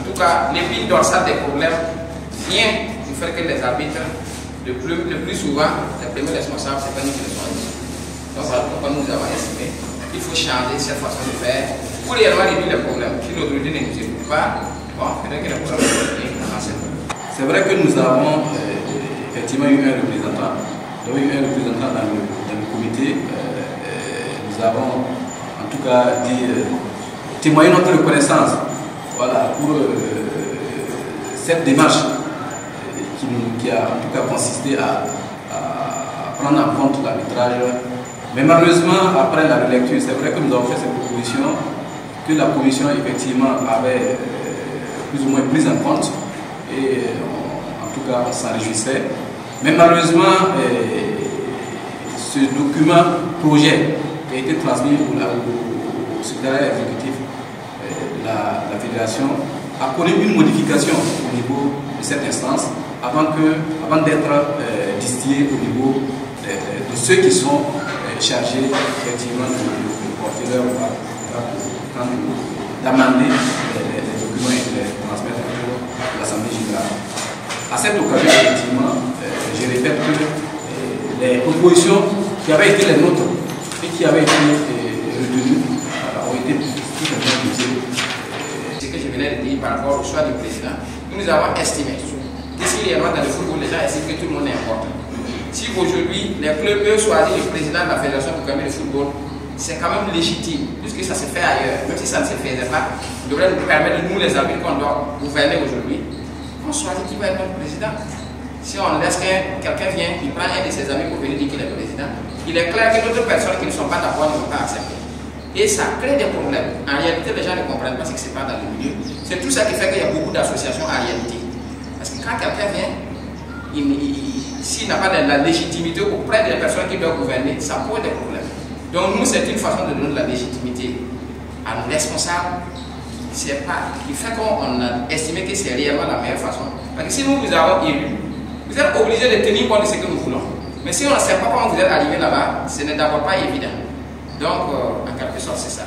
En tout cas, l'épine dorsale des problèmes vient du fait que les arbitres, le plus souvent, les premiers responsables, c'est pas nous qui le sommes. Donc voilà pourquoi nous avons estimé qu'il faut changer cette façon de faire pour réellement réduire les problèmes. Si l'autorité ne nous écoute pas, bon, peut-être que les problèmes vont avancer. C'est vrai que nous avons effectivement eu un représentant. Nous avons eu un représentant dans le comité. Nous avons en tout cas dit, témoigné notre reconnaissance, voilà, pour cette démarche qui a en tout cas consisté à prendre en compte l'arbitrage. Mais malheureusement, après la relecture, c'est vrai que nous avons fait cette proposition que la commission effectivement avait plus ou moins prise en compte et en tout cas on s'en réjouissait. Mais malheureusement, ce document projet qui a été transmis au secrétariat exécutif de la fédération a connu une modification au niveau de cette instance avant d'être distillé au niveau de ceux qui sont chargés effectivement de porter leur d'amender les documents et de les transmettre à l'Assemblée générale. À cette occasion, effectivement, je répète que les propositions qui avaient été les nôtres et qui avaient été retenues ont été tout simplement usées. Ce que je venais de dire par rapport au choix du président, nous avons estimé que si réellement dans le football, les gens estiment que tout le monde est important. Si aujourd'hui les clubs peuvent choisir le président de la fédération pour gagner le football, c'est quand même légitime, puisque ça se fait ailleurs. Même si ça ne se faisait pas, il devrait nous permettre, nous les arbitres qu'on doit gouverner aujourd'hui, on choisit qui va être notre président. Si on laisse quelqu'un vient, il prend un de ses amis pour venir dire qu'il est président, il est clair que d'autres personnes qui ne sont pas d'accord ne vont pas accepter. Et ça crée des problèmes. En réalité, les gens ne comprennent pas ce qui se passe dans le milieu. C'est tout ça qui fait qu'il y a beaucoup d'associations en réalité. Parce que quand quelqu'un vient, s'il n'a pas de la légitimité auprès des personnes qui doivent gouverner, ça pose des problèmes. Donc nous, c'est une façon de donner de la légitimité à nos responsables qui fait qu'on a estimé que c'est réellement la meilleure façon. Parce que si nous vous avons élu, vous êtes obligé de tenir compte de ce que nous voulons. Mais si on ne sait pas comment vous êtes arrivé là-bas, ce n'est d'abord pas évident. Donc, en quelque sorte, c'est ça.